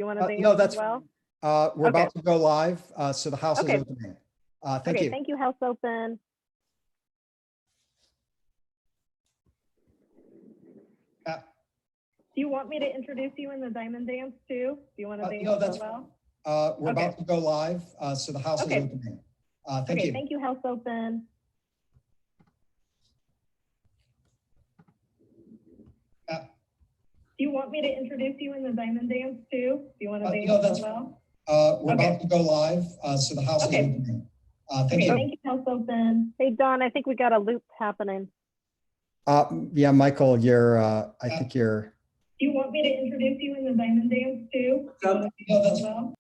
You want to dance No, as that's, well? we're Okay. about to go live, so the house is Okay. opening. Thank Okay, you. thank you, House Open. Uh, Do you want me to introduce you in the diamond dance too? Do you want to dance no, as that's, well? we're Okay. about to go live, so the house is Okay. opening. Thank Okay, you. thank you, House Open. Do you want me to introduce you in the diamond dance too? Do you want to dance no, that's, as well? we're Okay. about to go live, so the house is Okay. opening. Thank Okay, you. thank you, House Open. Hey, Don, I think we got a loop happening. Yeah, Michael, I think you're. Do you want me to introduce you in the diamond dance too? Do you want to No, dance that's, as well?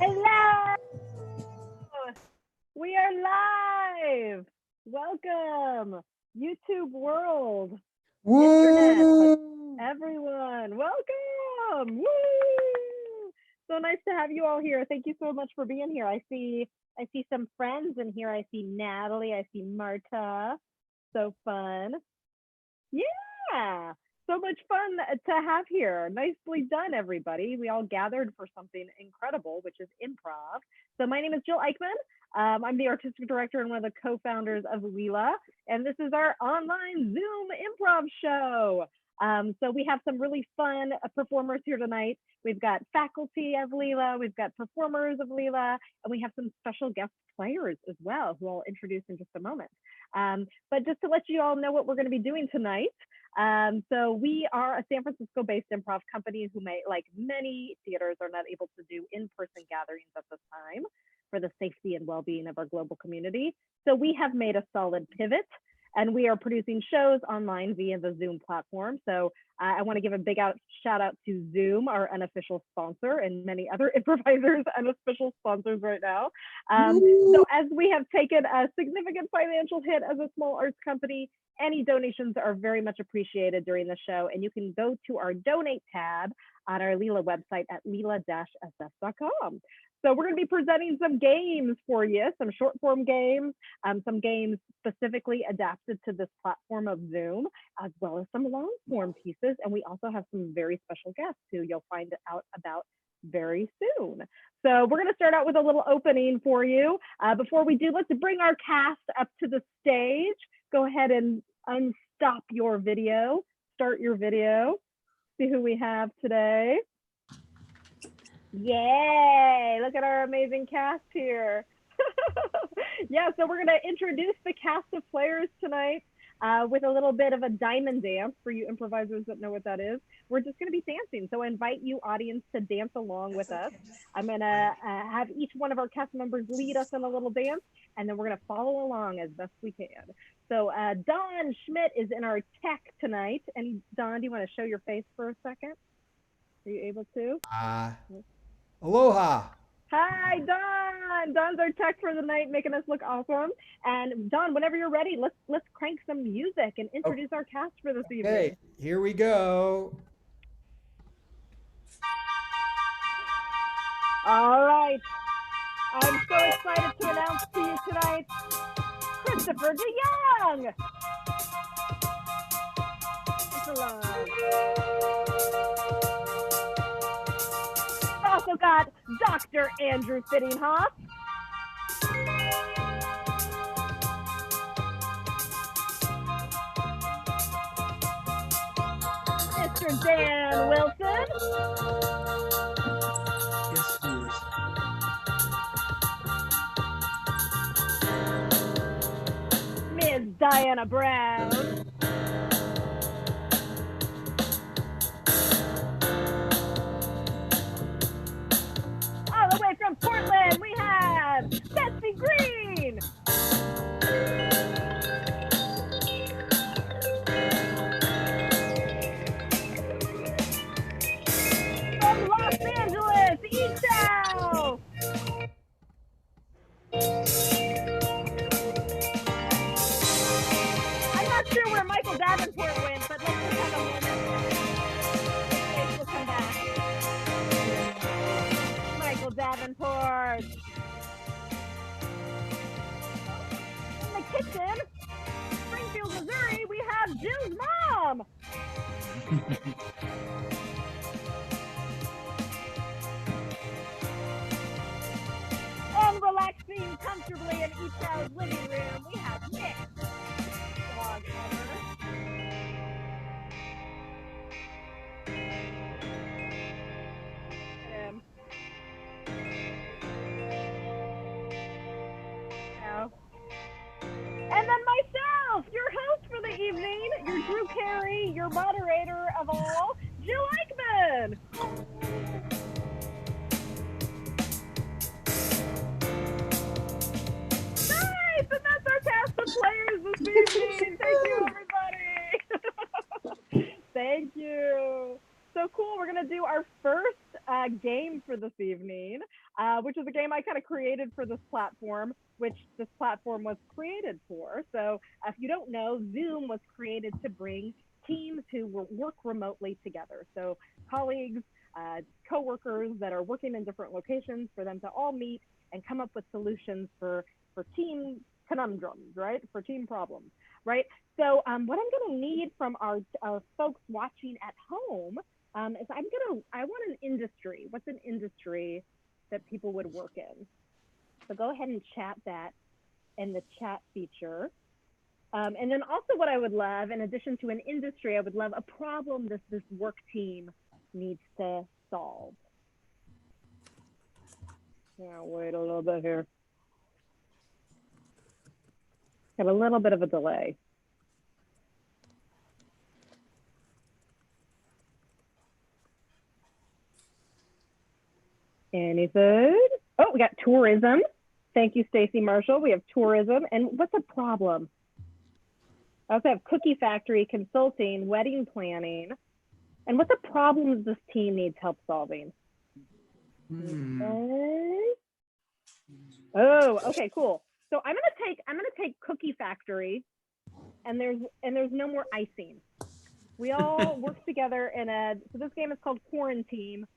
Hello! We are live. Welcome, YouTube world, internet, everyone. Welcome. Woo! So nice to have you all here. Thank you so much for being here. I see some friends in here. I see Natalie. I see Marta. So fun. Yeah. So much fun to have here. Nicely done, everybody. We all gathered for something incredible, which is improv. So my name is Jill Eichmann. I'm the artistic director and one of the co-founders of Leela, and this is our online Zoom improv show. So we have some really fun performers here tonight. We've got faculty of Leela, we've got performers of Leela, and we have some special guest players as well, who I'll introduce in just a moment. But just to let you all know what we're going to be doing tonight. So we are a San Francisco-based improv company who may, like many theaters, are not able to do in-person gatherings at this time for the safety and well-being of our global community. So we have made a solid pivot, and we are producing shows online via the Zoom platform. So I want to give a big shout out to Zoom, our unofficial sponsor, and many other improvisers unofficial sponsors right now. So as we have taken a significant financial hit as a small arts company, any donations are very much appreciated during the show, and you can go to our donate tab on our Leela website at leela-sf.com. So we're going to be presenting some games for you, some short form games, some games specifically adapted to this platform of Zoom, as well as some long form pieces. And we also have some very special guests who you'll find out about very soon. So we're going to start out with a little opening for you. Before we do, let's bring our cast up to the stage. Go ahead and unstop your video, start your video, see who we have today. Yay, look at our amazing cast here. Yeah, so we're gonna introduce the cast of players tonight with a little bit of a diamond dance for you improvisers that know what that is. We're just gonna be dancing, so I invite you audience to dance along with us. I'm gonna have each one of our cast members lead us in a little dance, and then we're gonna follow along as best we can. So Don Schmidt is in our tech tonight. And Don, do you wanna show your face for a second? Are you able to? Aloha. Hi, Don. Don's our tech for the night, making us look awesome. And Don, whenever you're ready, let's crank some music and introduce our cast for this evening. Okay, here we go. All right. I'm so excited to announce to you tonight, Christopher DeYoung. Also got Dr. Andrew Fittinghoff. Mr. Dan Wilson. Yes, viewers. Ms. Diana Brown. All the way from Portland, we have Betsy Green. And relaxing comfortably in Improv living room, we have Nick, dog owner. And then myself, your host for the evening, your Drew Carey, your moderator of all, Jill Eichmann. Nice! And that's our cast of players this evening. Thank you, everybody. Thank you. So cool. We're going to do our first game for this evening, which is a game I kind of created for this platform, which this platform was created for. So if you don't know, Zoom was created to bring teams who work remotely together. So colleagues, coworkers that are working in different locations, for them to all meet and come up with solutions for team conundrums, right? For team problems, right? So what I'm going to need from our folks watching at home is I want an industry. What's an industry that people would work in? So go ahead and chat that in the chat feature. And then also what I would love, in addition to an industry, I would love a problem that this work team needs to solve. Yeah, wait a little bit here. Have a little bit of a delay. Any food? Oh, we got tourism. Thank you, Stacy Marshall. We have tourism. And what's a problem? I also have cookie factory, consulting, wedding planning. And what's a problem this team needs help solving? Okay. Oh, okay, cool. So I'm gonna take cookie factory, and there's no more icing. We all work together so this game is called Quarantine.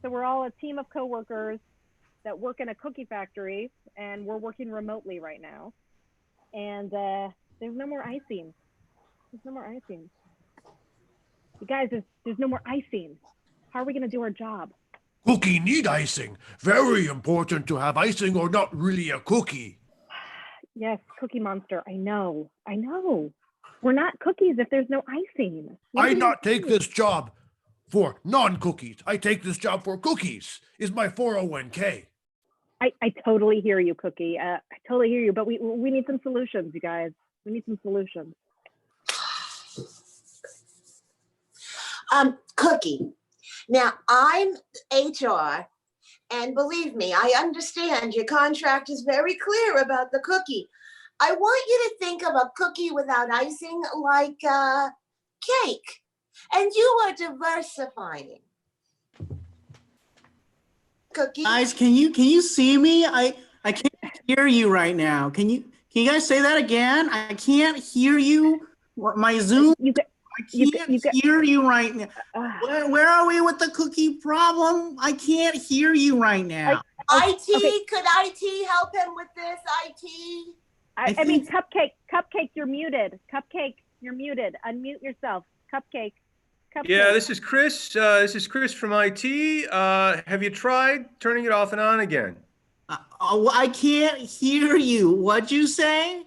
So we're all a team of coworkers that work in a cookie factory, and we're working remotely right now. And there's no more icing. There's no more icing. You guys, there's no more icing. How are we gonna do our job? Cookie need icing. Very important to have icing or not really a cookie. Yes, Cookie Monster, I know. We're not cookies if there's no icing. I not take this job for non-cookies. I take this job for cookies. Is my 401k. I totally hear you, Cookie. I totally hear you, but we need some solutions, you guys. We need some solutions. Cookie. Now, I'm HR, and believe me, I understand your contract is very clear about the cookie. I want you to think of a cookie without icing like cake, and you are diversifying. Cookie. Guys, can you see me? I can't hear you right now. Can you guys say that again? I can't hear you. My Zoom. I can't hear you right now. Where are we with the cookie problem? I can't hear you right now. IT, okay. Could IT help him with this? IT? I mean, Cupcake, you're muted. Cupcake, you're muted. Unmute yourself. Cupcake. Yeah, this is Chris. This is Chris from IT. Have you tried turning it off and on again? I can't hear you. What'd you say?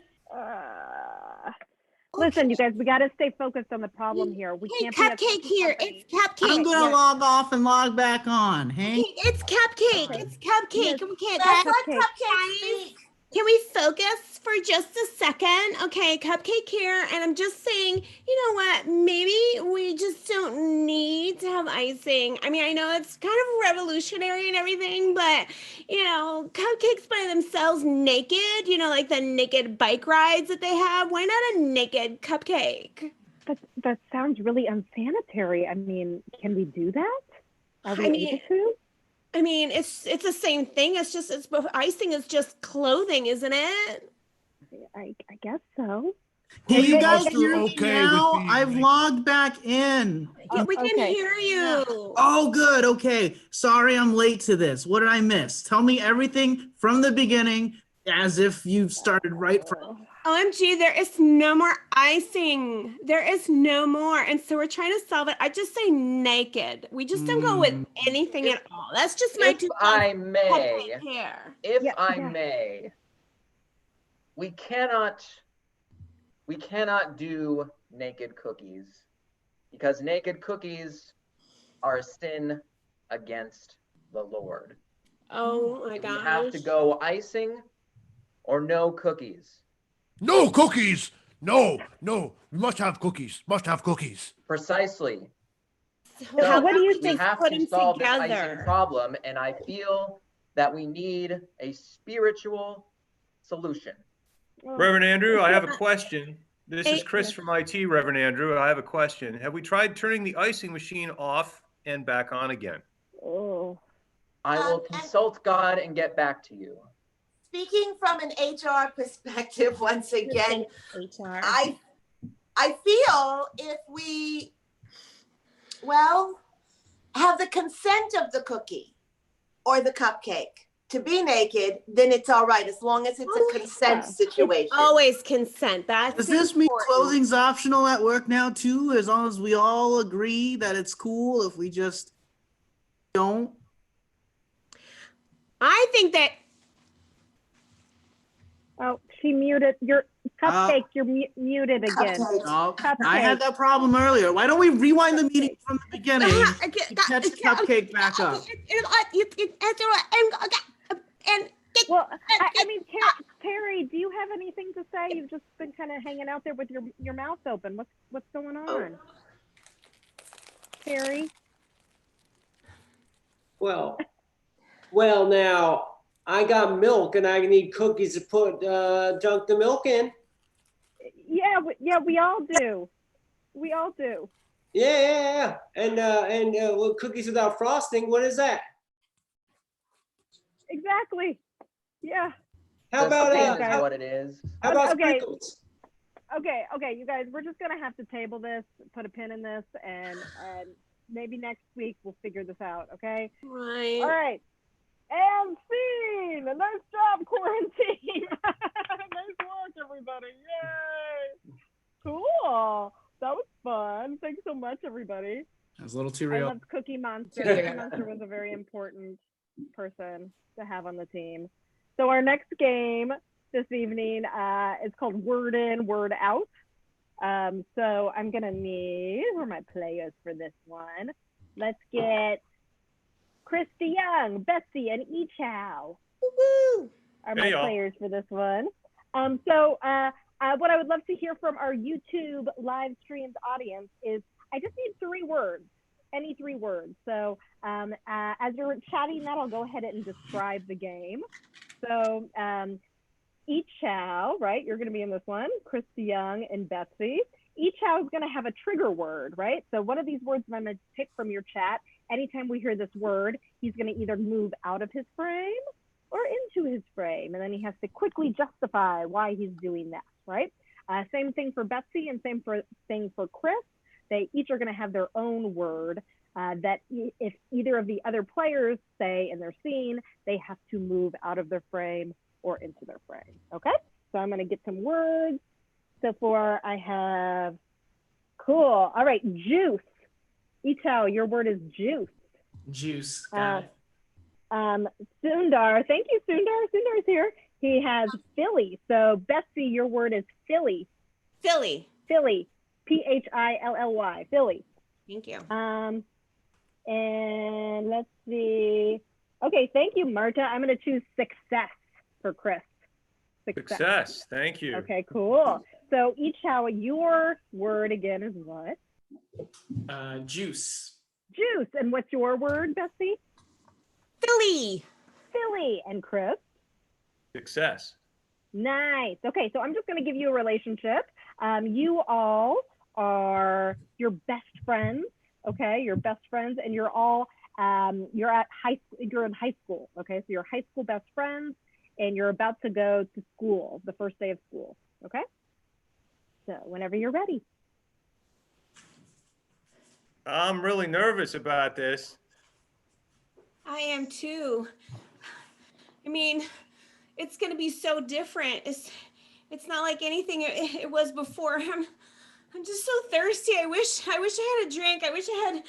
Listen, you guys, we got to stay focused on the problem here. We can't Cupcake here. It's Cupcake. I'm gonna log off and log back on. Hey, it's Cupcake. Okay. It's Cupcake. Yes. We can't. Let's let Cupcake speak. Can we focus for just a second? Okay, Cupcake here, and I'm just saying, you know what? Maybe we just don't need to have icing. I mean, I know it's kind of revolutionary and everything, but, you know, cupcakes by themselves naked, you know, like the naked bike rides that they have. Why not a naked cupcake? That sounds really unsanitary. I mean, can we do that? Are we able to? I mean, it's the same thing. Icing is just clothing, isn't it? I guess so. Can you guys hear me okay now? with I've logged back in. We can hear you. Oh, good. Okay. Sorry, I'm late to this. What did I miss? Tell me everything from the beginning, as if you started right from. OMG, there is no more icing. There is no more. And so we're trying to solve it. I just say naked. We just don't go with anything at all. That's just my If two I cents. may, Here. if Yeah, I yeah. may, we cannot do naked cookies because naked cookies are a sin against the Lord. Oh my We have to gosh. go icing or no cookies. No cookies. No. We must have cookies. Must have cookies. Precisely. So how what do you about we We think? just have put to them solve this icing together? problem, and I feel that we need a spiritual solution. Oh, Reverend Andrew, I have a question. This is Hey. Chris from IT, Reverend Andrew. I have a question. Have we tried turning the icing machine off and back on again? oh. I will And consult God and get back to you. speaking from an HR perspective, once again, HR. I feel if we, well, have the consent of the cookie or the cupcake to be naked, then it's all right, as long as it's a consent Yeah. situation. Always consent. That's Does this mean important. clothing's optional at work now too? As long as we all agree that it's cool if we just don't? I think that Oh, she muted your cupcake. You're muted again. Cupcake. No, Cupcake. I had that problem earlier. Why don't we rewind the meeting from the beginning to catch Cupcake back up? Well, I mean, Terry, do you have anything to say? You've just been kind of hanging out there with your mouth open. What's going on, Terry? Well, now I got milk and I need cookies to put dunk the milk in. Yeah, we all do. We all do. Yeah. And well, cookies without frosting. What is that? Exactly. Yeah. How This about is what it is. how about Okay. sprinkles? Okay, you guys, we're just gonna have to table this, put a pin in this, and maybe next week we'll figure this out. Okay. right. All right. And scene. Nice job, quarantine. Nice work, everybody. Yay. Cool. That was fun. Thanks so much, everybody. That was a little too I real. loved Cookie Monster. Cookie Monster was a very important person to have on the team. So our next game this evening is called Word In, Word Out. So I'm gonna need, where are my players for this one? Let's get Christy Young, Betsy, and Echow are my players for this one. So what I would love to hear from our YouTube live streamed audience is, I just need 3 words, any 3 words. So as you're chatting that, I'll go ahead and describe the game. So Echow, right? You're going to be in this one, Christy Young and Betsy. Echow is going to have a trigger word, right? So one of these words that I'm going to pick from your chat, anytime we hear this word, he's going to either move out of his frame or into his frame. And then he has to quickly justify why he's doing that, right? Same thing for Betsy and same thing for Chris. They each are going to have their own word that if either of the other players say in their scene, they have to move out of their frame or into their frame, okay? So I'm going to get some words. So far I have, cool. All right, juice. Echow, your word is juice. Juice. Got it. Sundar, thank you, Sundar. Sundar's here. He has Philly. So Betsy, your word is Philly. Philly. Philly. Philly. Philly. Thank you. And let's see. Okay, thank you, Marta. I'm going to choose success for Chris. Success. Thank you. Okay, cool. So Echow, your word again is what? Juice. Juice. And what's your word, Betsy? Philly. Philly. And Chris? Success. Nice. Okay, so I'm just going to give you a relationship. You all are your best friends. Okay, you're best friends, and you're all you're in high school. Okay, so you're high school best friends, and you're about to go to school, the first day of school. Okay, so whenever you're ready. I'm really nervous about this. I am too. I mean, it's going to be so different. It's It's not like anything it was before. I'm just so thirsty. I wish I had a drink. I wish I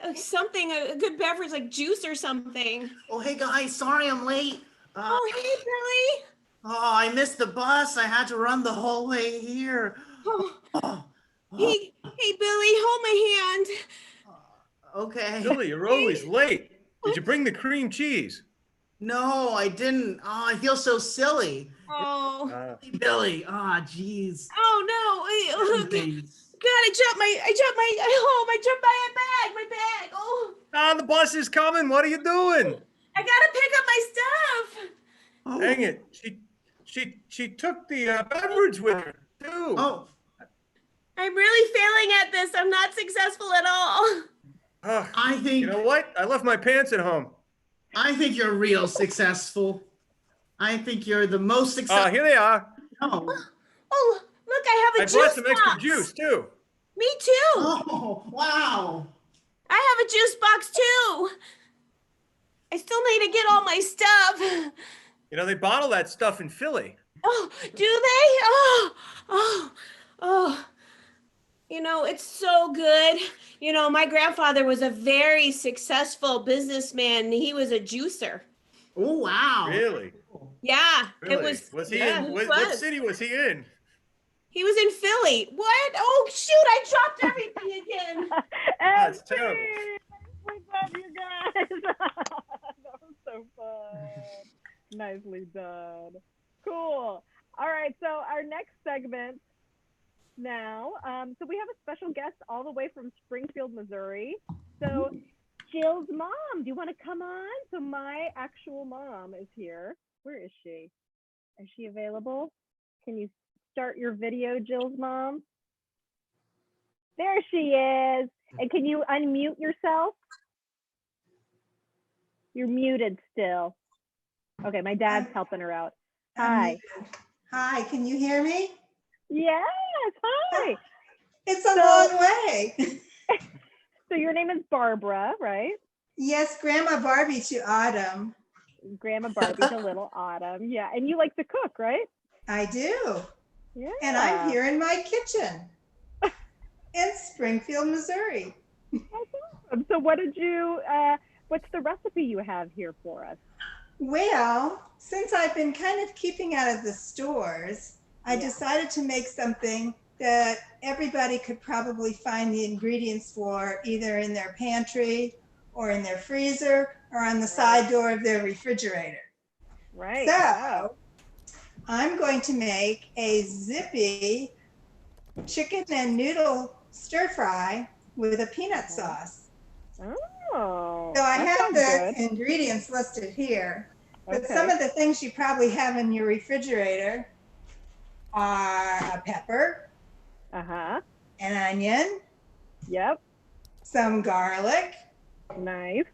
had something, a good beverage like juice or something. Oh, hey guys, sorry I'm late. Oh, hey, Billy. Oh, I missed the bus. I had to run the whole way here. Oh, Oh, hey, Billy, hold my hand. okay. Billy, you're always late. Did you bring the cream cheese? No, I didn't. Oh, I feel so silly. Oh. Hey, Billy. Oh, jeez. Oh no. God, I dropped my bag. Oh. Ah, the bus is coming. What are you doing? I gotta pick up my stuff. Oh. Dang it. She took the beverage with her, too. Oh. I'm really failing at this. I'm not successful at all. I think. You know what? I left my pants at home. I think you're real successful. I think you're the most successful. Here they are. Oh. Oh, look, I have a juice brought some box. extra juice, too. Me too. Oh, wow. I have a juice box too. I still need to get all my stuff. You know, they bottle that stuff in Philly. Oh, do they? Oh. You know, it's so good. You know, my grandfather was a very successful businessman. He was a juicer. Oh, wow. Really? Yeah, Really? it was. Was he yeah, in? What city was he in? He was in Philly. What? Oh, shoot, I dropped everything again. That's terrible. Nicely done, you guys. That was so fun. Nicely done. Cool. All right, so our next segment now. So we have a special guest all the way from Springfield, Missouri. So Jill's mom, do you want to come on? So my actual mom is here. Where is she? Is she available? Can you start your video, Jill's mom? There she is. And can you unmute yourself? You're muted still. Okay, my dad's helping her out. Hi. Hi, can you hear me? Yes, hi. It's a long way. So your name is Barbara, right? Yes, Grandma Barbie to Autumn. Grandma Barbie to little Autumn. Yeah, and you like to cook, right? I do. Yeah. And I'm here in my kitchen in Springfield, Missouri. Awesome. So what did you, what's the recipe you have here for us? Well, since I've been kind of keeping out of the stores, I decided to make something that everybody could probably find the ingredients for either in their pantry or in their freezer or on the side door of their refrigerator. Right. So I'm going to make a zippy chicken and noodle stir fry with a peanut sauce. Oh. So I have the ingredients listed here, but some of the things you probably have in your refrigerator are a pepper, an onion, some garlic, nice,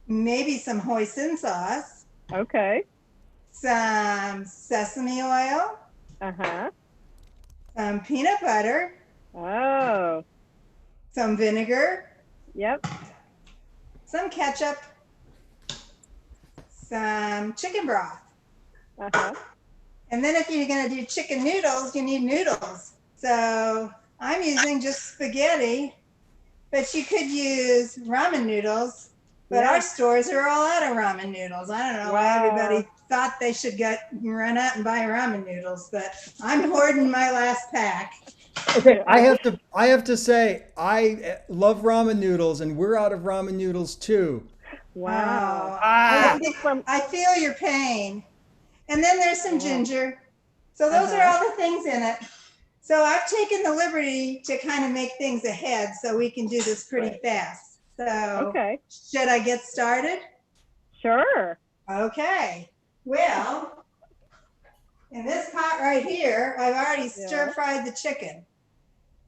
maybe some hoisin sauce, okay, some sesame oil, some peanut butter, some vinegar, some ketchup, some chicken broth. And then if you're going to do chicken noodles, you need noodles. So I'm using just spaghetti, but you could use ramen noodles. But our stores are all out of ramen noodles. I don't know why everybody thought they should run out and buy ramen noodles, but I'm hoarding my last pack. Okay, I have to say I love ramen noodles, and we're out of ramen noodles too. Wow. I feel your pain. And then there's some ginger. So those are all the things in it. So I've taken the liberty to kind of make things ahead so we can do this pretty fast. So should I get started? Sure. Okay. Well, in this pot right here, I've already stir fried the chicken.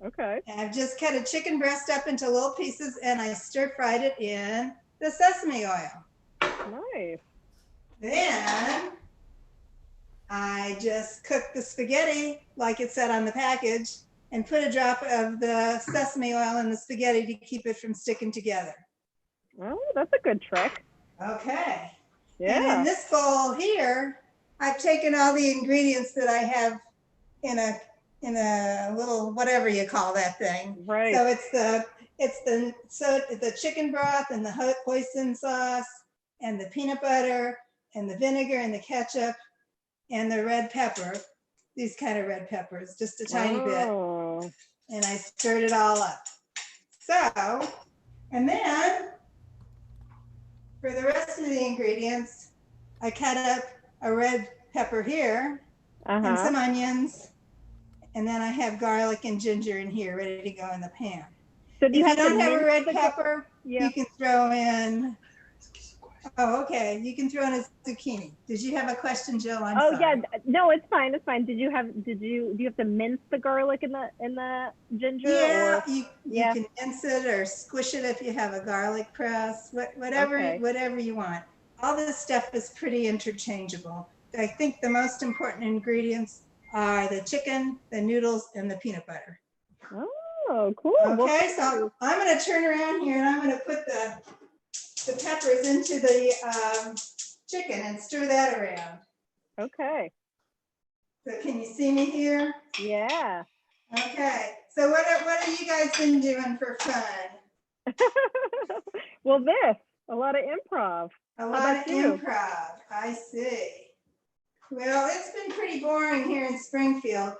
Okay. And I've just cut a chicken breast up into little pieces and I stir fried it in the sesame oil. Nice. Then I just cooked the spaghetti like it said on the package and put a drop of the sesame oil in the spaghetti to keep it from sticking together. Oh, that's a good trick. Okay. Yeah. And in this bowl here, I've taken all the ingredients that I have in a little whatever you call that thing. Right. So it's the chicken broth and the hoisin sauce and the peanut butter and the vinegar and the ketchup and the red pepper. These kind of red peppers, just a tiny bit. And I stirred it all up. So, and then for the rest of the ingredients, I cut up a red pepper here and some onions. And then I have garlic and ginger in here ready to go in the pan. So if you don't have a red pepper, you can throw in, oh, okay. You can throw in a zucchini. Did you have a question, Jill? I'm sorry. Yeah, no, it's fine. It's fine. Do you have to mince the garlic and the ginger? Yeah, or? you can mince it or squish it if you have a garlic press, whatever you want. All this stuff is pretty interchangeable. I think the most important ingredients are the chicken, the noodles, and the peanut butter. Oh, cool. Okay, so I'm going to turn around here and I'm going to put the peppers into the chicken and stir that around. Okay. So can you see me here? Yeah. Okay. So what are you guys been doing for fun? Well, a lot of improv. A lot of improv. I see. Well, it's been pretty boring here in Springfield.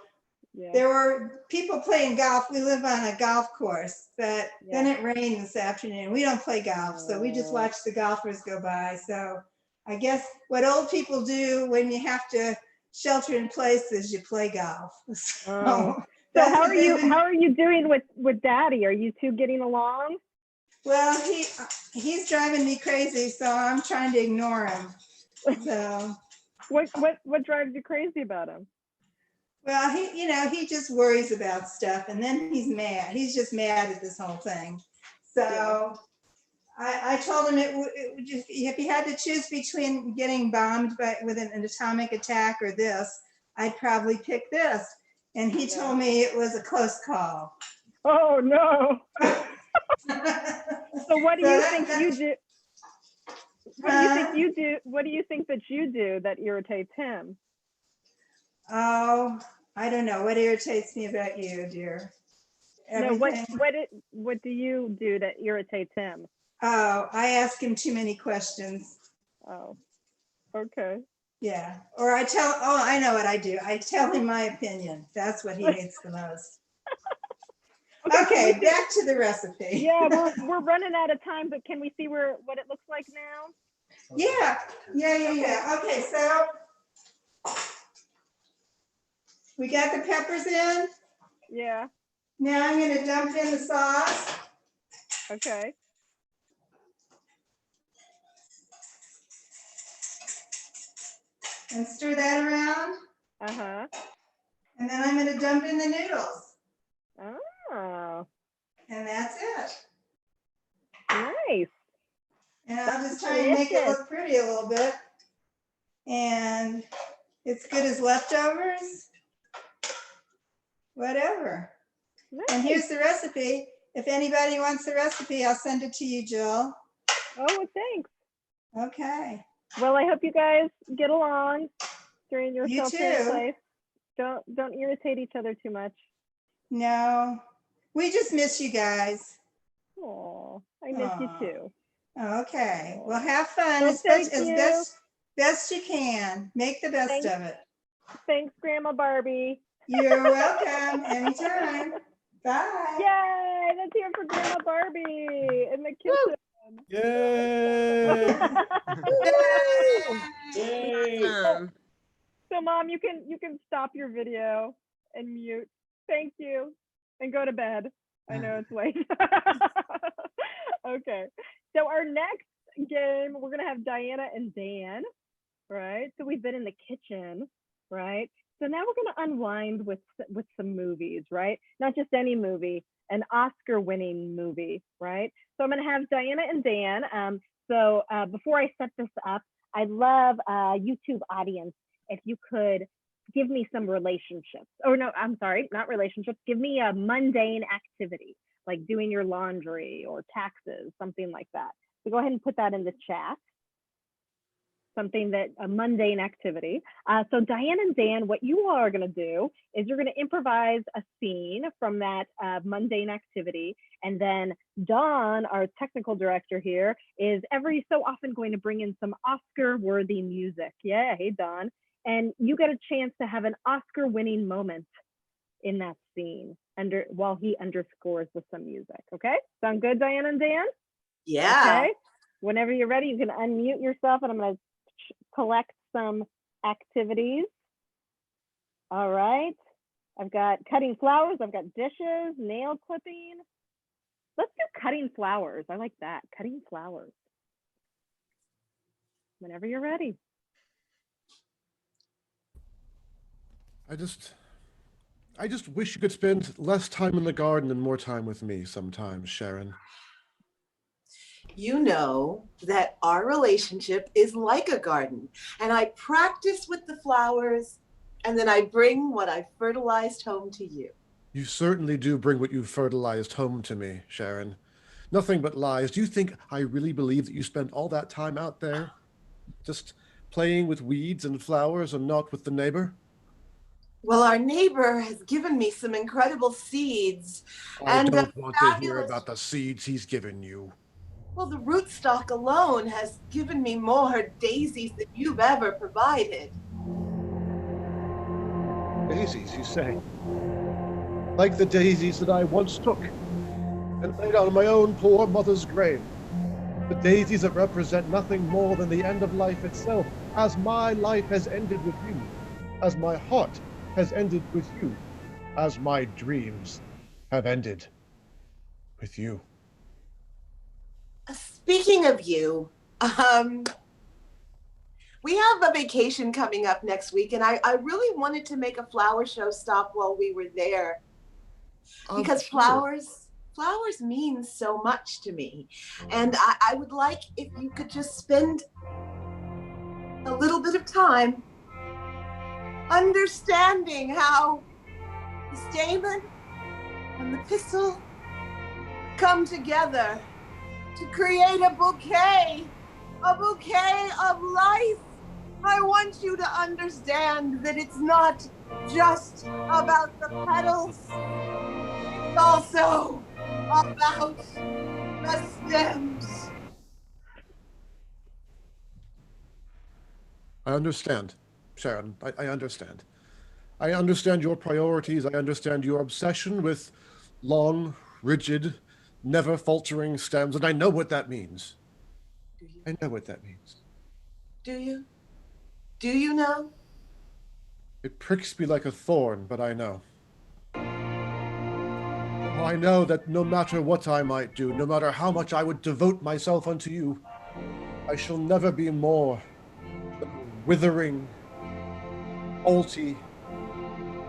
Yeah. There were people playing golf. We live on a golf course, but then it rained this afternoon. We don't play golf, so we just watch the golfers go by. So I guess what old people do when you have to shelter in place is you play golf. So how are you doing with Daddy? Are you two getting along? Well, he's driving me crazy, so I'm trying to ignore him. So what drives you crazy about him? Well, he just worries about stuff, and then he's mad. He's just mad at this whole thing. So I told him if he had to choose between getting bombed with an atomic attack or this, I'd probably pick this. And he told me it was a close call. Oh no! So what do you think you do? What do you think you do? What do you think that you do that irritates him? Oh, I don't know. What irritates me about you, dear? Everything. No, what do you do that irritates him? Oh, I ask him too many questions. Oh, okay. Yeah. Or I know what I do. I tell him my opinion. That's what he hates the most. Okay, back to the recipe. Yeah, we're running out of time, but can we see what it looks like now? Yeah. Okay, so we got the peppers in. Yeah. Now I'm going to dump in the sauce. Okay. And stir that around. And then I'm going to dump in the noodles. Oh. And that's it. Nice. And I'll just try and make it look pretty a little bit. And it's good as leftovers. Whatever. Nice. And here's the recipe. If anybody wants the recipe, I'll send it to you, Jill. Oh, thanks. Okay. Well, I hope you guys get along during your shelter in place. Don't irritate each other too much. No, we just miss you guys. Oh, I miss you too. Okay. Well, have fun as best you can. Make the best of it. Thanks, Grandma Barbie. You're welcome. Anytime. Bye. Yay! Let's hear for Grandma Barbie in the kitchen. Yay! Yay! So, Mom, you can stop your video and mute. Thank you, and go to bed. I know it's late. Okay. So our next game, we're gonna have Diana and Dan, right? So we've been in the kitchen, right? So now we're gonna unwind with some movies, right? Not just any movie, an Oscar-winning movie, right? So I'm gonna have Diana and Dan. So before I set this up, I'd love YouTube audience if you could give me some relationships. Oh no, I'm sorry, not relationships. Give me a mundane activity, like doing your laundry or taxes, something like that. So go ahead and put that in the chat. something that a mundane activity. So Diane and Dan, what you all are going to do is you're going to improvise a scene from that mundane activity. And then Dawn, our technical director here, is every so often going to bring in some Oscar-worthy music. Yeah, hey, Dawn. And you get a chance to have an Oscar-winning moment in that scene while he underscores with some music. Okay? Sound good, Diane and Dan? Yeah. Okay. Whenever you're ready, you can unmute yourself, and I'm going to collect some activities. All right. I've got cutting flowers. I've got dishes, nail clipping. Let's do cutting flowers. I like that. Cutting flowers. Whenever you're ready. I just wish you could spend less time in the garden and more time with me sometimes, Sharon. You know that our relationship is like a garden, and I practice with the flowers, and then I bring what I fertilized home to you. You certainly do bring what you've fertilized home to me, Sharon. Nothing but lies. Do you think I really believe that you spend all that time out there just playing with weeds and flowers and not with the neighbor? Well, our neighbor has given me some incredible seeds. I and don't want to hear fabulous... about the seeds he's given you. Well, the rootstock alone has given me more daisies than you've ever provided. Daisies, you say? Like the daisies that I once took and laid on my own poor mother's grave. The daisies that represent nothing more than the end of life itself, as my life has ended with you, as my heart has ended with you, as my dreams have ended with you. Speaking of you, we have a vacation coming up next week, and I really wanted to make a flower show stop while we were there. Because flowers mean so much to me. And I would like if you could just spend a little bit of time understanding how the stamen and the pistil come together to create a bouquet of life. I want you to understand that it's not just about the petals, it's also about the stems. I understand, Sharon. I understand. I understand your priorities. I understand your obsession with long, rigid, never faltering stems, and I know what that means. I know what that means. Do you? Do you know? It pricks me like a thorn, but I know. I know that no matter what I might do, no matter how much I would devote myself unto you, I shall never be more than a withering, alty,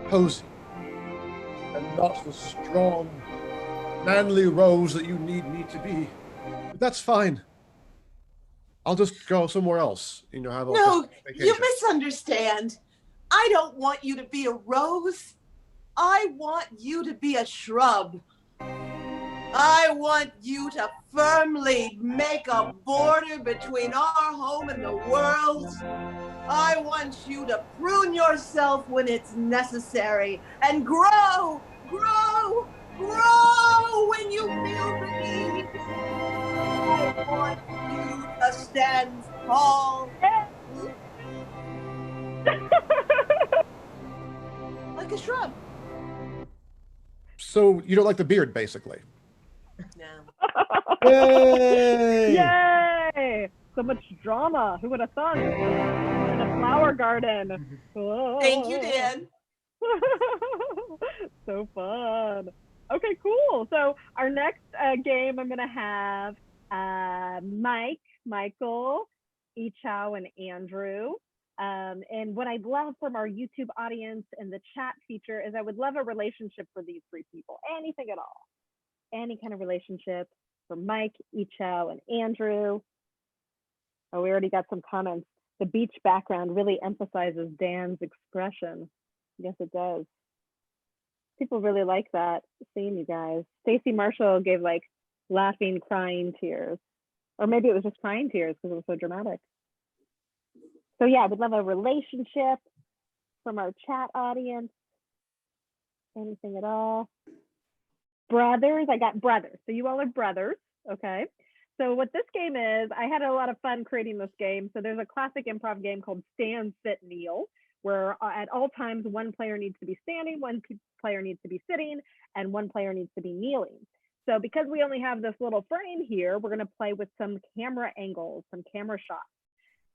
posy, and not the strong, manly rose that you need me to be. But that's fine. I'll just go somewhere else, have a No, vacation. you misunderstand. I don't want you to be a rose. I want you to be a shrub. I want you to firmly make a border between our home and the world. I want you to prune yourself when it's necessary and grow when you feel the need. I want you to stand tall. Like a shrub. So you don't like the beard, basically? No. Yay! Yay! So much drama. Who would have thought? In a flower garden. Thank you, Dan. So fun. Okay, cool. So our next game, I'm going to have Mike, Michael, Ichao, and Andrew. And what I'd love from our YouTube audience and the chat feature is I would love a relationship for these three people. Anything at all. Any kind of relationship for Mike, Ichao, and Andrew. Oh, we already got some comments. The beach background really emphasizes Dan's expression. Yes, it does. People really like that, seeing you guys. Stacey Marshall gave like laughing, crying tears. Or maybe it was just crying tears because it was so dramatic. So yeah, I would love a relationship from our chat audience. Anything at all? Brothers, I got brothers. So you all are brothers, okay? So what this game is, I had a lot of fun creating this game. So there's a classic improv game called Stand, Sit, Kneel, where at all times one player needs to be standing, one player needs to be sitting, and one player needs to be kneeling. So because we only have this little frame here, we're gonna play with some camera angles, some camera shots.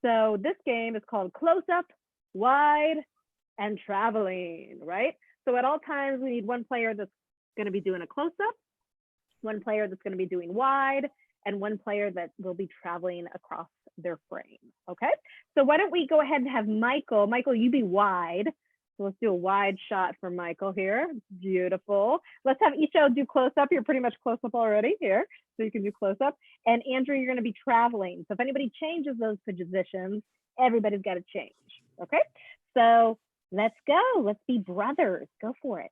So this game is called Close Up, Wide, and Traveling, right? So at all times we need one player that's gonna be doing a close up, one player that's gonna be doing wide, and one player that will be traveling across their frame, okay? So why don't we go ahead and have Michael. Michael, you be wide. So let's do a wide shot for Michael here. Beautiful. Let's have Isho do close up. You're pretty much close up already here. So you can do close up. And Andrew, you're gonna be traveling. So if anybody changes those positions, everybody's gotta change, okay? So let's go, let's be brothers. Go for it.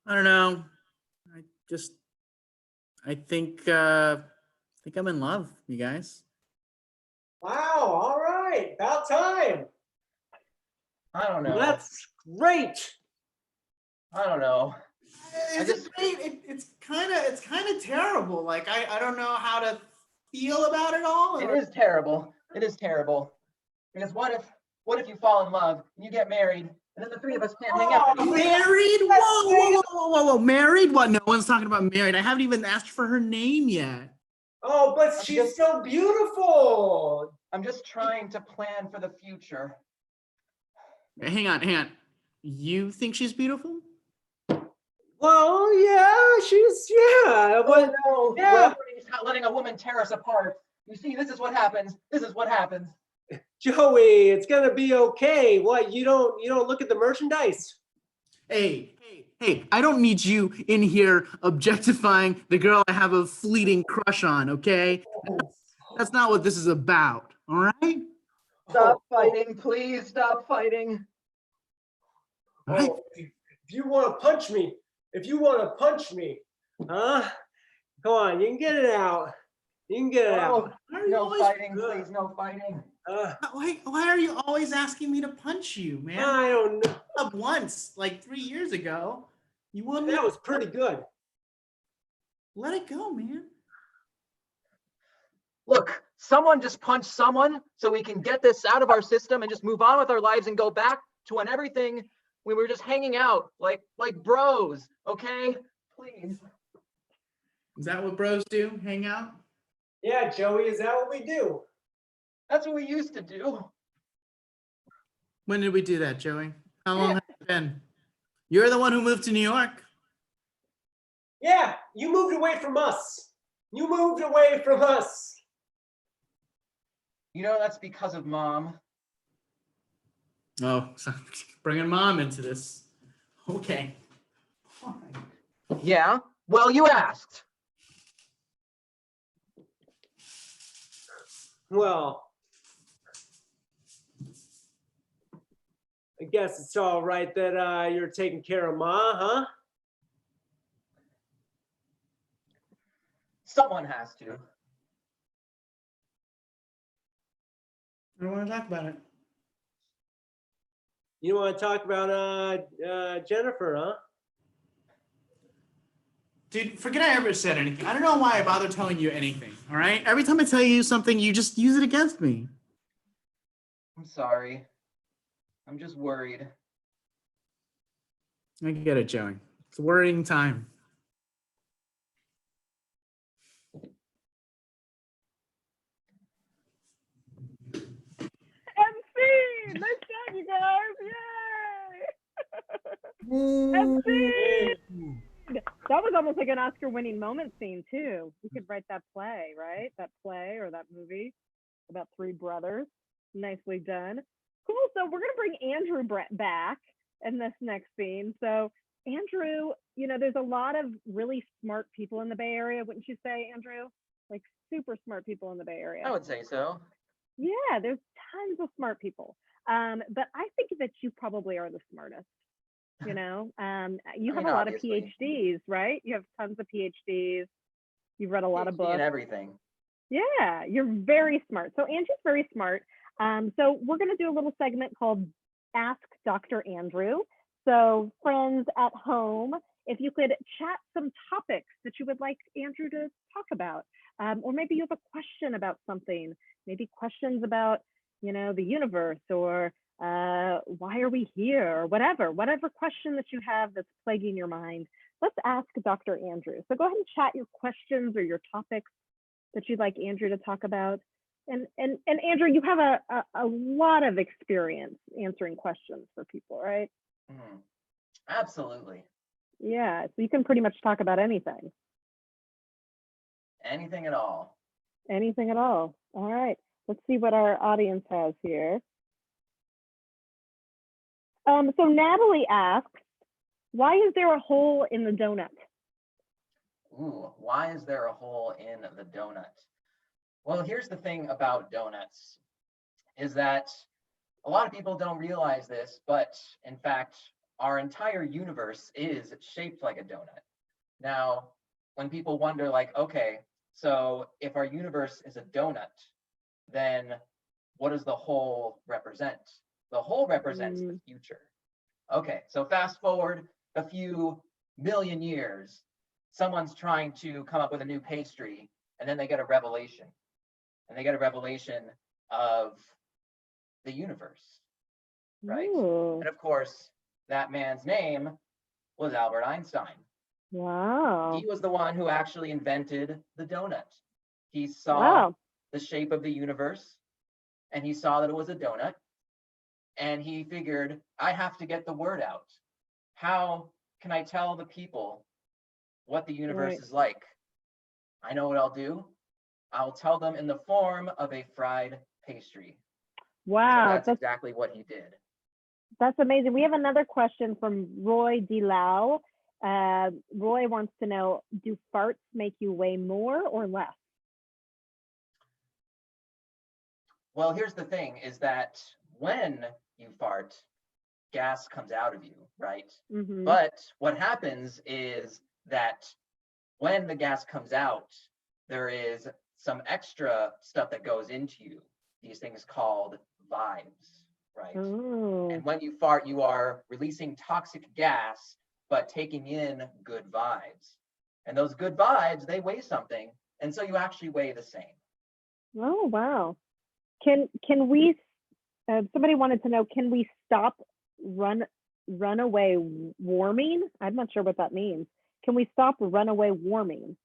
I don't know. I think I'm in love, you guys. Wow, all right, about time. I don't know. That's great. I don't know. It's great. It's kind of terrible. Like I don't know how to feel about it all. It is terrible. It is terrible. Because what if you fall in love and you get married and then the three of us can't hang out anymore? Married? Whoa. Married? What? No one's talking about married. I haven't even asked for her name yet. Oh, but she's so beautiful. I'm just trying to plan for the future. Hang on. You think she's beautiful? Well, yeah, but no, yeah. He's not letting a woman tear us apart. You see, this is what happens. Joey, it's gonna be okay. What, you don't look at the merchandise? Hey, I don't need you in here objectifying the girl I have a fleeting crush on, okay? That's not what this is about, all right? Stop fighting, please stop fighting. Right. Oh, if you want to punch me, huh? Come on, you can get it out. No fighting, please, no fighting. Why are you always asking me to punch you, man? I don't know. Up once, like 3 years ago. You want me? That was pretty good. Let it go, man. Look, someone just punched someone so we can get this out of our system and just move on with our lives and go back to when we were just hanging out like bros, okay? Please. Is that what bros do? Hang out? Yeah, Joey, is that what we do? That's what we used to do. When did we do that, Joey? How long has it been? You're the one who moved to New York. Yeah, you moved away from us. You know, that's because of Mom. Oh, so bringing Mom into this. Okay. Yeah? Well, you asked. Well, I guess it's all right that you're taking care of Ma, huh? Someone has to. I don't want to talk about it. You don't want to talk about Jennifer, huh? Dude, forget I ever said anything. I don't know why I bother telling you anything, all right? Every time I tell you something, you just use it against me. I'm sorry. I'm just worried. I get it, Joey. It's a worrying time. MC! Nice job, you guys! Yay! MC! That was almost like an Oscar-winning moment scene too. We could write that play, right? That play or that movie about three brothers. Nicely done. Cool. So we're gonna bring Andrew back in this next scene. So Andrew, you know, there's a lot of really smart people in the Bay Area, wouldn't you say, Andrew? Like super smart people in the Bay Area. I would say so. Yeah, there's tons of smart people. But I think that you probably are the smartest. You know, you have a lot of PhDs, right? You have tons of PhDs. You've read a lot of books. And everything. Yeah, you're very smart. So Andrew's very smart. So we're going to do a little segment called Ask Dr. Andrew. So friends at home, if you could chat some topics that you would like Andrew to talk about, or maybe you have a question about something, maybe questions about, the universe, or why are we here, or whatever question that you have that's plaguing your mind, let's ask Dr. Andrew. So go ahead and chat your questions or your topics that you'd like Andrew to talk about. And Andrew, you have a lot of experience answering questions for people, right? Absolutely. Yeah, so you can pretty much talk about anything. Anything at all. Anything at all. All right, let's see what our audience has here. So Natalie asks, why is there a hole in the donut? Ooh, why is there a hole in the donut? Well, here's the thing about donuts, is that a lot of people don't realize this, but in fact, our entire universe is shaped like a donut. Now, when people wonder like, okay, so if our universe is a donut, then what does the hole represent? The hole represents the future. Okay, so fast forward a few million years, someone's trying to come up with a new pastry, and then they get a revelation. And they get a revelation of the universe, right? Ooh. And of course, that man's name was Albert Einstein. Wow. He was the one who actually invented the donut. He saw the shape of the universe, and he saw that it was a donut, and he figured, I have to get the word out. How can I tell the people what the universe is like? I know what I'll do. I'll tell them in the form of a fried pastry. Wow. So that's exactly what he did. That's amazing. We have another question from Roy DeLau. Roy wants to know, do farts make you weigh more or less? Well, here's the thing, is that when you fart, gas comes out of you, right? Mm-hmm. But what happens is that when the gas comes out, there is some extra stuff that goes into you, these things called vibes, right? Ooh. And when you fart, you are releasing toxic gas, but taking in good vibes. And those good vibes, they weigh something. And so you actually weigh the same. Oh, wow. Can we, somebody wanted to know, can we stop runaway warming? I'm not sure what that means. Can we stop runaway warming?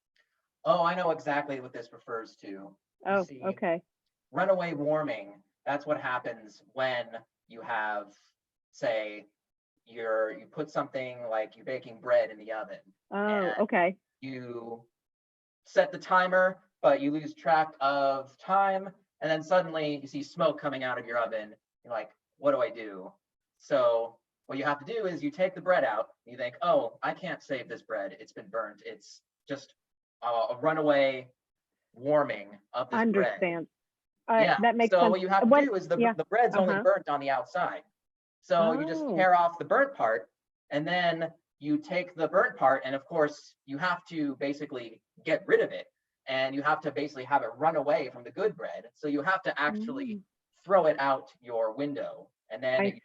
Oh, I know exactly what this refers to. Oh, okay. Runaway warming, that's what happens when you have, say, you put something like you're baking bread in the oven. Oh, okay. You set the timer, but you lose track of time, and then suddenly you see smoke coming out of your oven. You're like, what do I do? So what you have to do is you take the bread out. You think, oh, I can't save this bread. It's been burnt. It's just a runaway warming of this bread. Yeah. That makes so sense. What you have to do is the bread's only burnt on the outside. So you just tear off the burnt part, and then you take the burnt part, and of course you have to basically get rid of it, and you have to basically have it run away from the good bread. So you have to actually throw it out your window, and then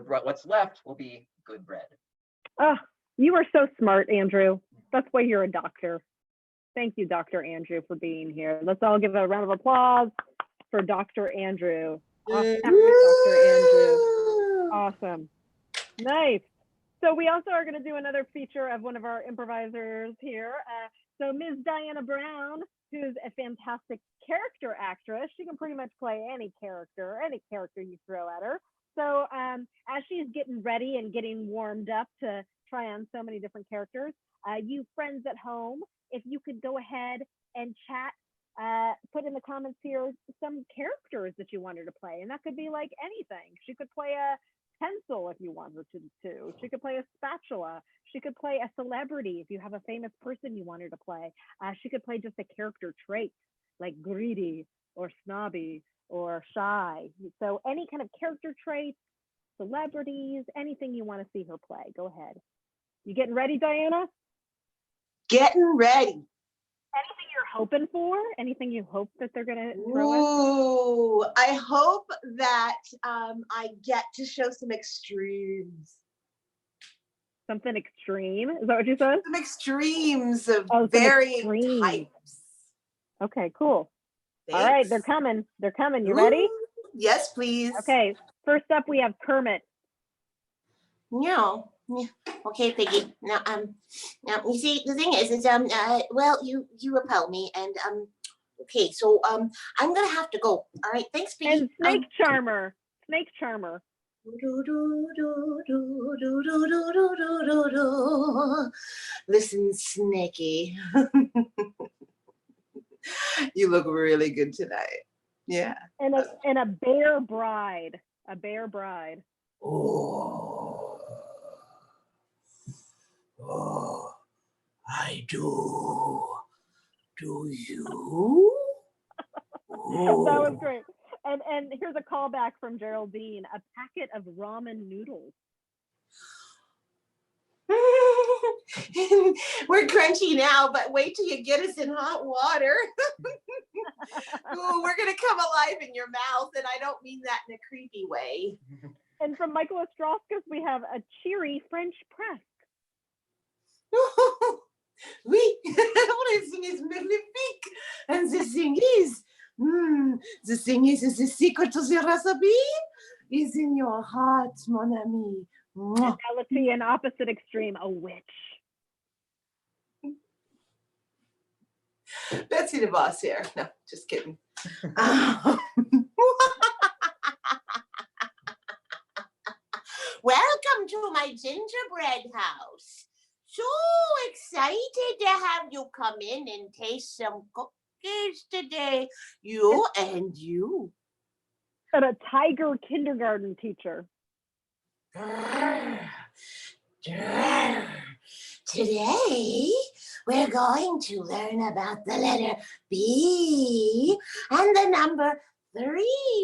what's left will be good bread. Oh, you are so smart, Andrew. That's why you're a doctor. Thank you, Dr. Andrew, for being here. Let's all give a round of applause for Dr. Andrew. Awesome, Dr. Andrew. Awesome. Nice. So we also are going to do another feature of one of our improvisers here. So Ms. Diana Brown, who's a fantastic character actress. She can pretty much play any character you throw at her. So as she's getting ready and getting warmed up to try on so many different characters, you friends at home, if you could go ahead and chat, put in the comments here some characters that you want her to play. And that could be like anything. She could play a pencil if you want her to. She could play a spatula. She could play a celebrity if you have a famous person you want her to play. She could play just a character trait like greedy or snobby or shy. So any kind of character traits, celebrities, anything you want to see her play. Go ahead. You getting ready, Diana? Getting ready. Anything you're hoping for? Anything you hope that they're gonna throw at? Ooh, I hope that I get to show some extremes. Something extreme? Is that what you said? Some extremes of some varying extremes. types. Okay, cool. Thanks. All right, they're coming. They're coming. You ready? Yes, please. Okay, first up we have Kermit. No. Okay, Piggy. Now, you see, the thing is, well, you repel me, and okay, so I'm gonna have to go. All right, thanks, Piggy. And Snake Charmer. Snake Charmer. Listen, Snaky. You look really good tonight. Yeah. And a bear bride. A bear bride. Oh, I do. Do you? That was great. And here's a callback from Geraldine. A packet of ramen noodles. We're crunchy now, but wait till you get us in hot water. Ooh, we're gonna come alive in your mouth, and I don't mean that in a creepy way. And from Michael Ostrowskis, we have a cheery French press. Oui, everything is magnifique, and the thing is, the secret to the recipe is in your heart, mon ami. And now let's see an opposite extreme, a witch. Betsy the boss here. No, just kidding. Welcome to my gingerbread house. So excited to have you come in and taste some cookies today. You and you. And a tiger kindergarten teacher. Today, we're going to learn about the letter B and the number 3.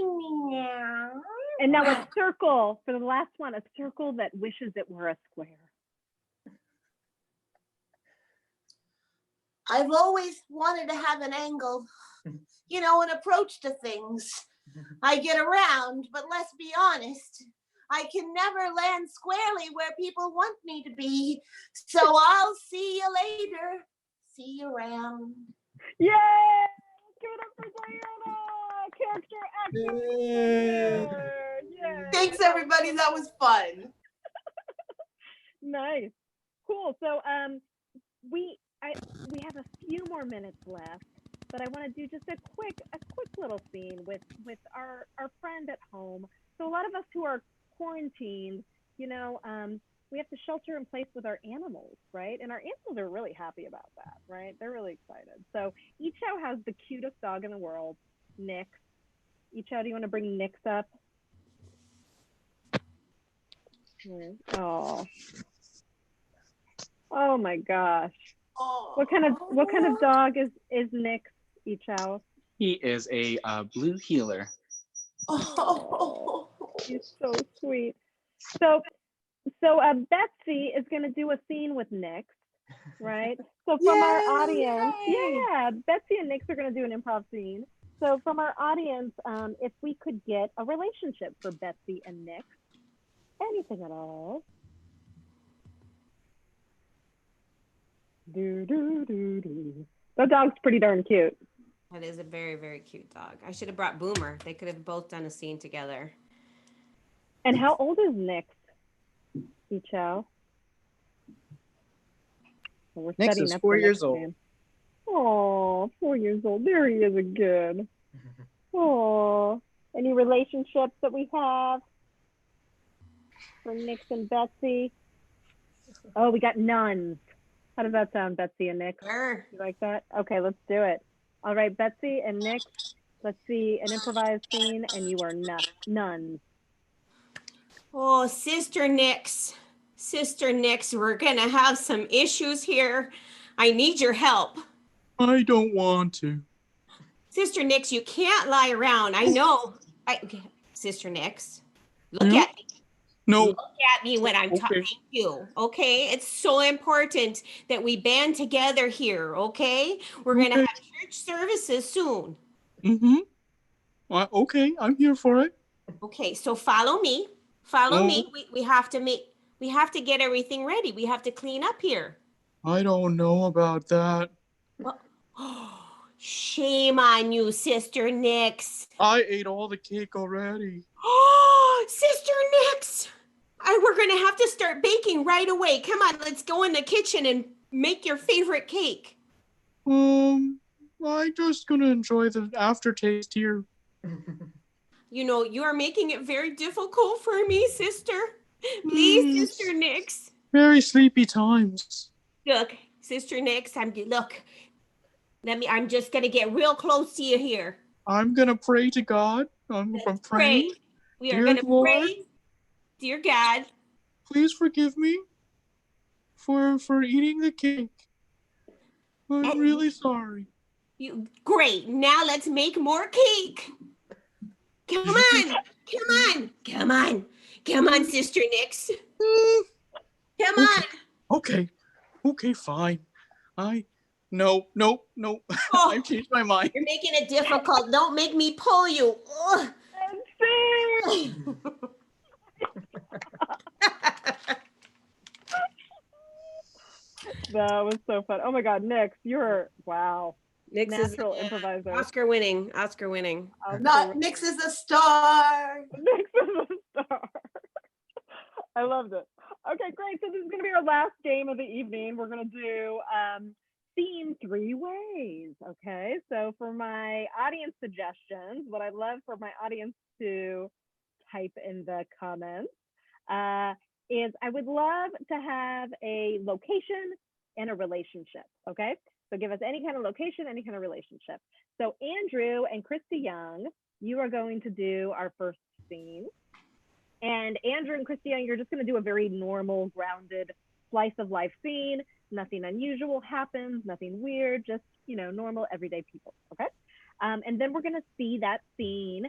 Meow. And now a circle for the last one, a circle that wishes it were a square. I've always wanted to have an angle, you know, an approach to things. I get around, but let's be honest, I can never land squarely where people want me to be. So I'll see you later. See you around. Yay! Give it up for Diana! Character actor. Yay! Thanks, everybody. That was fun. Nice. Cool. So we have a few more minutes left, but I want to do just a quick little scene with our friend at home. So a lot of us who are quarantined, you know, we have to shelter in place with our animals, right? And our animals are really happy about that, right? They're really excited. So Ichao has the cutest dog in the world, Nix. Ichao, do you want to bring Nix up? Oh. Oh my gosh. What kind of dog is Nix, Ichao? He is a blue heeler. Oh, he's so sweet. So Betsy is going to do a scene with Nix, right? So from our audience, Betsy and Nix are going to do an improv scene. So from our audience, if we could get a relationship for Betsy and Nix, anything at all. That dog's pretty darn cute. That is a very, very cute dog. I should have brought Boomer. They could have both done a scene together. And how old is Nix, Ichao? Well, Nix is 4 years old. Oh, 4 years old. There he is again. Oh, any relationships that we have for Nix and Betsy? Oh, we got nuns. How does that sound, Betsy and Nix? Sure. You like that? Okay, let's do it. All right, Betsy and Nix, let's see an improvised scene, and you are nuns. Oh, Sister Nix, we're gonna have some issues here. I need your help. I don't want to. Sister Nix, you can't lie around. I know. Sister Nix, look at me. No. Look at me when I'm talking to you, okay? It's so important that we band together here, okay? We're gonna have church services soon. Mm-hmm. Okay, I'm here for it. Okay, so follow me. Follow me. We have to get everything ready. We have to clean up here. I don't know about that. Well, shame on you, Sister Nix. I ate all the cake already. Oh, Sister Nix! We're gonna have to start baking right away. Come on, let's go in the kitchen and make your favorite cake. I'm just gonna enjoy the aftertaste here. You know, you are making it very difficult for me, sister. Please, Sister Nix. Very sleepy times. Look, Sister Nix, I'm just gonna get real close to you here. I'm gonna pray to God. I'm praying. We are gonna pray. Dear God, please forgive me for eating the cake. I'm really sorry. Great. Now let's make more cake. Come on, Sister Nix. Come on. Okay, fine. No. Oh, I've changed my mind. You're making it difficult. Don't make me pull you. That was so fun. Oh my God, Nix, you're wow. Nix natural is improviser. Oscar winning. Nix is a star. Nix is a star. I loved it. Okay, great. So this is going to be our last game of the evening. We're going to do theme 3 ways. Okay, so for my audience suggestions, what I'd love for my audience to type in the comments is I would love to have a location and a relationship. Okay, so give us any kind of location, any kind of relationship. So Andrew and Christy Young, you are going to do our first scene. And Andrew and Christy Young, you're just going to do a very normal, grounded slice of life scene. Nothing unusual happens, nothing weird, just, normal, everyday people, okay? And then we're going to see that scene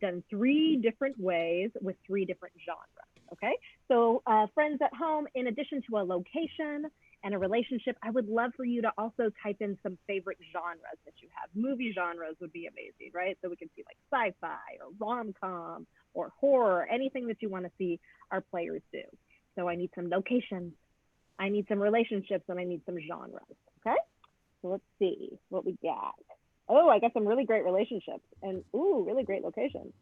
done 3 different ways with 3 different genres, okay? So friends at home, in addition to a location and a relationship, I would love for you to also type in some favorite genres that you have. Movie genres would be amazing, right? So we can see like sci-fi or rom-com or horror, anything that you want to see our players do. So I need some locations, I need some relationships, and I need some genres, okay? So let's see what we got. Oh, I got some really great relationships and really great locations.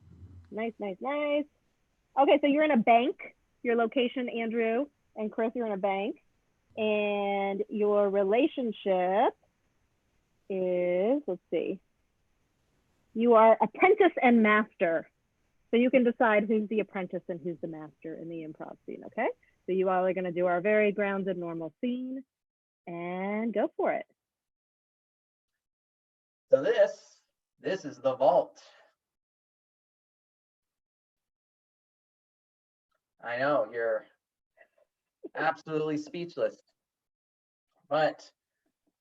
Nice. Okay, so you're in a bank. Your location, Andrew and Chris, you're in a bank. And your relationship is, let's see, you are apprentice and master. So you can decide who's the apprentice and who's the master in the improv scene, okay? So you all are going to do our very grounded, normal scene and go for it. So this is the vault. I know you're absolutely speechless, but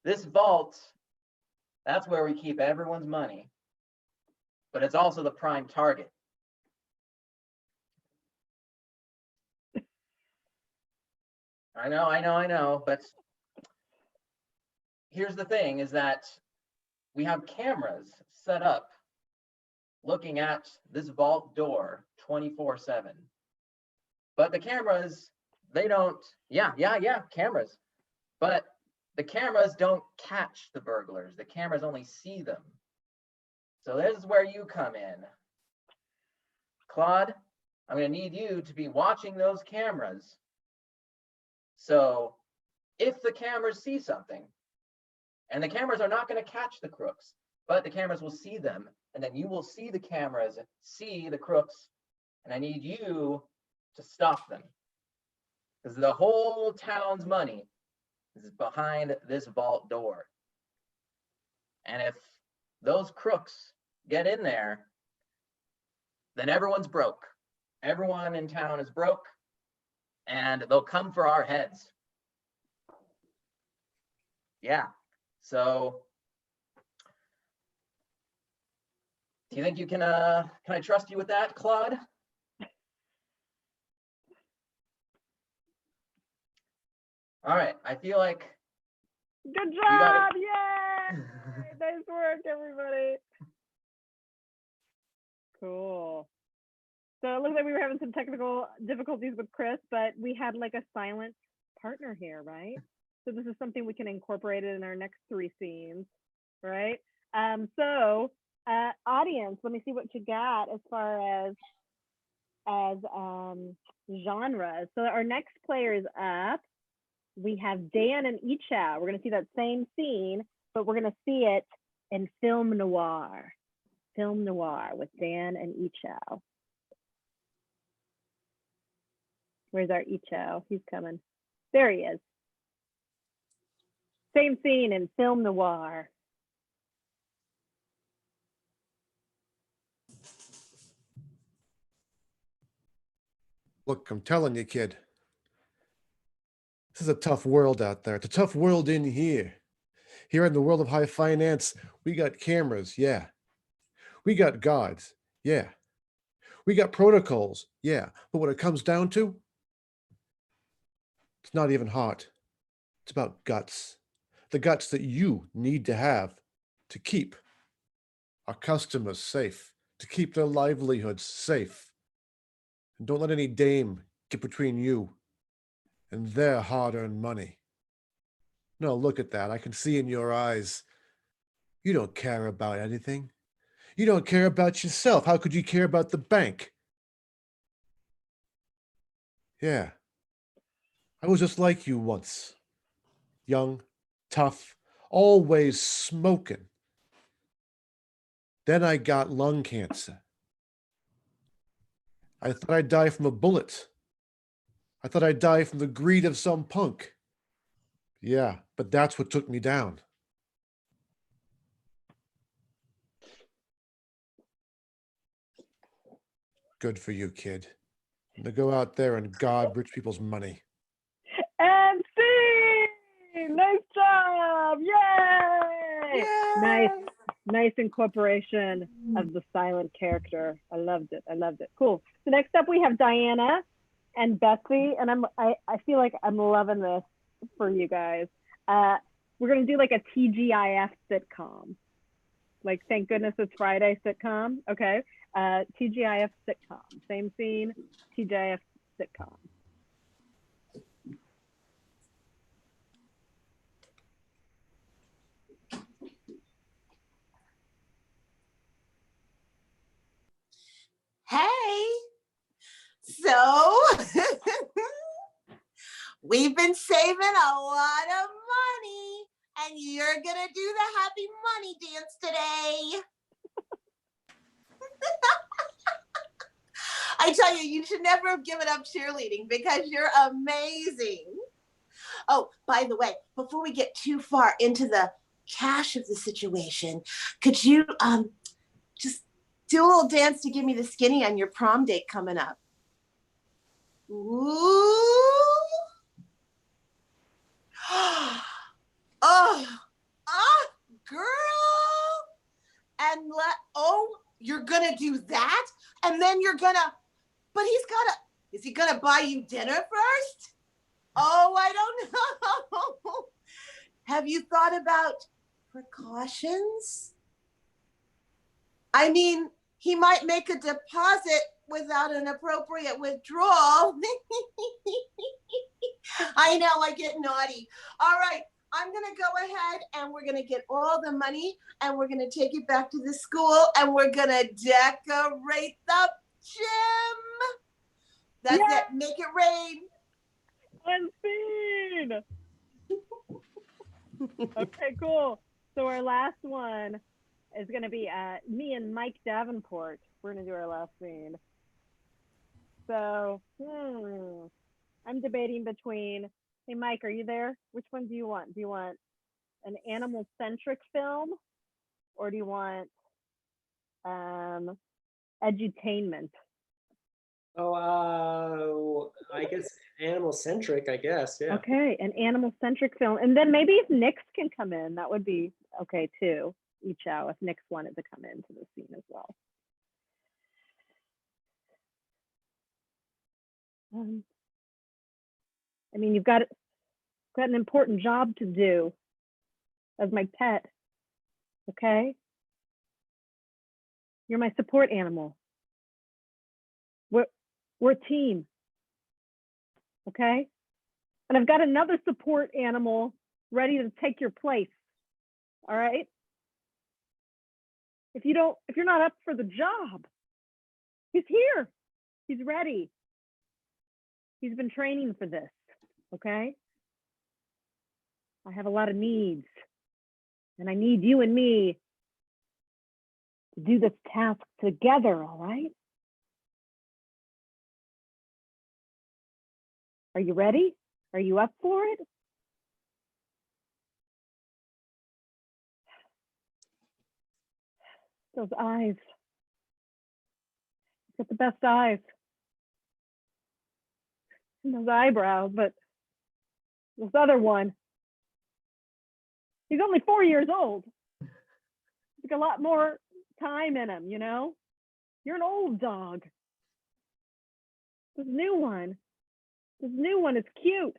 this vault, that's where we keep everyone's money, but it's also the prime target. I know, but here's the thing is that we have cameras set up looking at this vault door 24/7. But the cameras, they don't, cameras. But the cameras don't catch the burglars. The cameras only see them. So this is where you come in. Claude, I'm going to need you to be watching those cameras. So if the cameras see something, and the cameras are not going to catch the crooks, but the cameras will see them, and then you will see the cameras see the crooks, and I need you to stop them. Because the whole town's money is behind this vault door. And if those crooks get in there, then everyone's broke. Everyone in town is broke, and they'll come for our heads. Yeah, so do you think you can I trust you with that, Claude? All right, I feel like. Good job! Yay! Nice work, everybody. Cool. So it looks like we were having some technical difficulties with Chris, but we had like a silent partner here, right? So this is something we can incorporate in our next 3 scenes, right? Audience, let me see what you got as far as genres. So our next player is up. We have Dan and Icha. We're going to see that same scene, but we're going to see it in film noir. Film noir with Dan and Icha. Where's our Icho? He's coming. There he is. Same scene in film noir. Look, I'm telling you, kid. This is a tough world out there. It's a tough world in here. Here in the world of high finance, we got cameras, yeah. We got guards, yeah. We got protocols, yeah. But when it comes down to, it's not even heart. It's about guts. The guts that you need to have to keep our customers safe, to keep their livelihoods safe. And don't let any dame get between you and their hard-earned money. No, look at that. I can see in your eyes. You don't care about anything. You don't care about yourself. How could you care about the bank? Yeah. I was just like you once. Young, tough, always smoking. Then I got lung cancer. I thought I'd die from a bullet. I thought I'd die from the greed of some punk. Yeah, but that's what took me down. Good for you, kid. Now go out there and guard rich people's money. And scene! Nice job! Yay! Yay! Nice incorporation of the silent character. I loved it. Cool. So next up we have Diana and Betsy, and I feel like I'm loving this for you guys. We're gonna do like a TGIF sitcom, like Thank Goodness It's Friday sitcom. Okay, TGIF sitcom, same scene, TGIF sitcom. Hey, so we've been saving a lot of money, and you're gonna do the happy money dance today. I tell you, you should never have given up cheerleading because you're amazing. Oh, by the way, before we get too far into the cash of the situation, could you just do a little dance to give me the skinny on your prom date coming up? Ooh. Girl. And you're gonna do that? And then you're gonna, but is he gonna buy you dinner first? Oh, I don't know. Have you thought about precautions? I mean, he might make a deposit without an appropriate withdrawal. I know, I get naughty. All right, I'm gonna go ahead and we're gonna get all the money and we're gonna take it back to the school and we're gonna decorate the gym. That's it, make it rain. One scene. Okay, cool. So our last one is going to be me and Mike Davenport. We're going to do our last scene. So, I'm debating between, hey, Mike, are you there? Which one do you want? Do you want an animal-centric film or do you want edutainment? Oh, I guess animal-centric, I guess, yeah. Okay, an animal-centric film. And then maybe if Nyx can come in, that would be okay too. Each out if Nyx wanted to come into the scene as well. I mean, you've got got an important job to do as my pet, okay? You're my support animal. We're a team, okay? And I've got another support animal ready to take your place, all right? If you're not up for the job, he's here. He's ready. He's been training for this, okay? I have a lot of needs, and I need you and me to do this task together, all right? Are you ready? Are you up for it? Those eyes. He's got the best eyes. And those eyebrows, but this other one, he's only 4 years old. He's got a lot more time in him, you know? You're an old dog. This new one is cute.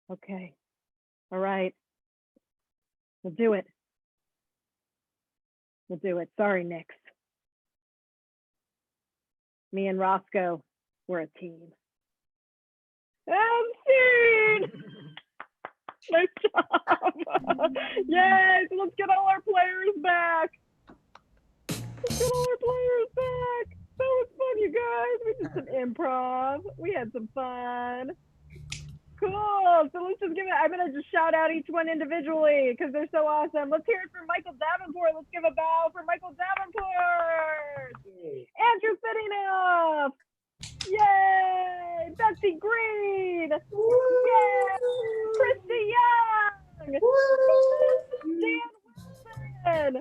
Okay. All right. We'll do it. We'll do it. Sorry, Nix. Me and Roscoe, we're a team. Scene! Nice job. Yes, let's get all our players back. Let's get all our players back. That was fun, you guys. We did some improv. We had some fun. Cool. So let's just give it, I'm going to just shout out each one individually because they're so awesome. Let's hear it for Michael Davenport. Let's give a bow for Michael Davenport. Andrew Fittinoff. Yay. Betsy Green. Yay. Christy Young. Dan Wilson.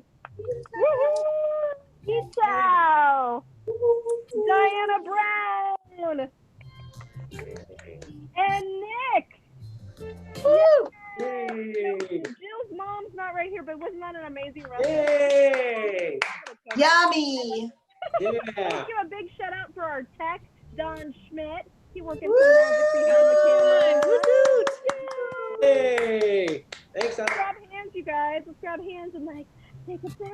Woohoo. Isao. Diana Brown. And Nick. Yay. Jill's mom's not right here, but wasn't that an amazing recipe? Yay! Yummy. Yeah. Let's give a big shout out for our tech, Don Schmidt. He working some magic behind the camera. Yay! Thanks, Let's grab hands, you guys. Let's grab hands and like take it down.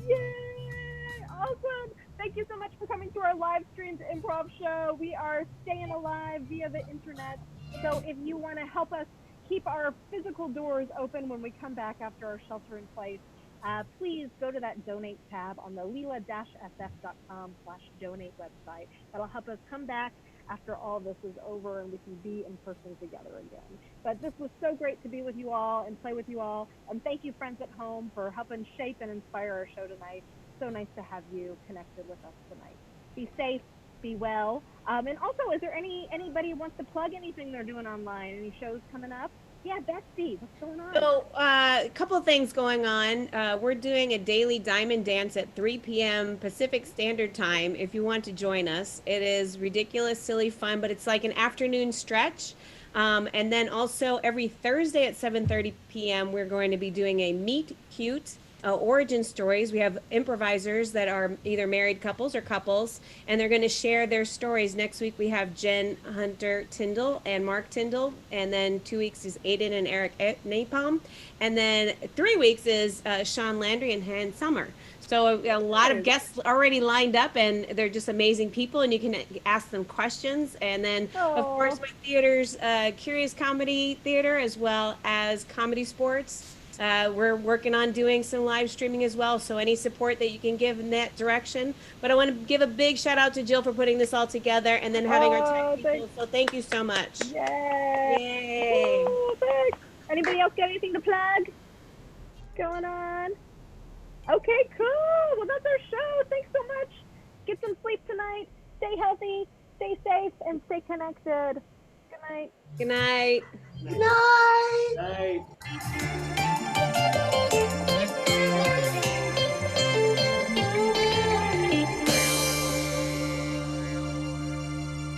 Yay! Awesome. Thank you so much for coming to our live streamed improv show. We are staying alive via the internet. So if you want to help us keep our physical doors open when we come back after our shelter in place, please go to that donate tab on the leela-sf.com/donate website. That'll help us come back after all this is over and we can be in person together again. But this was so great to be with you all and play with you all. And thank you, friends at home, for helping shape and inspire our show tonight. So nice to have you connected with us tonight. Be safe, be well. And also, is there anybody who wants to plug anything they're doing online? Any shows coming up? Yeah, Betsy, what's going on? So a couple of things going on. We're doing a daily diamond dance at 3 p.m. Pacific Standard Time. If you want to join us, it is ridiculous, silly, fun, but it's like an afternoon stretch. And then also every Thursday at 7:30 p.m. we're going to be doing a meet cute origin stories. We have improvisers that are either married couples or couples, and they're going to share their stories. Next week we have Jen Hunter Tyndall and Mark Tyndall, and then 2 weeks is Aiden and Eric Napalm, and then 3 weeks is Sean Landry and Han Summer. So a lot of guests already lined up, and they're just amazing people, and you can ask them questions. And then, of course, my theater's Curious Comedy Theater, as well as Comedy Sports. We're working on doing some live streaming as well, so any support that you can give in that direction. But I want to give a big shout out to Jill for putting this all together and then having our tech people. So thank you so much. Yay! Yay! Ooh, thanks. Anybody else got anything to plug going on? Okay, cool. Well, that's our show. Thanks so much. Get some sleep tonight. Stay healthy, stay safe, and stay connected. Good night. Good night. Night. Night.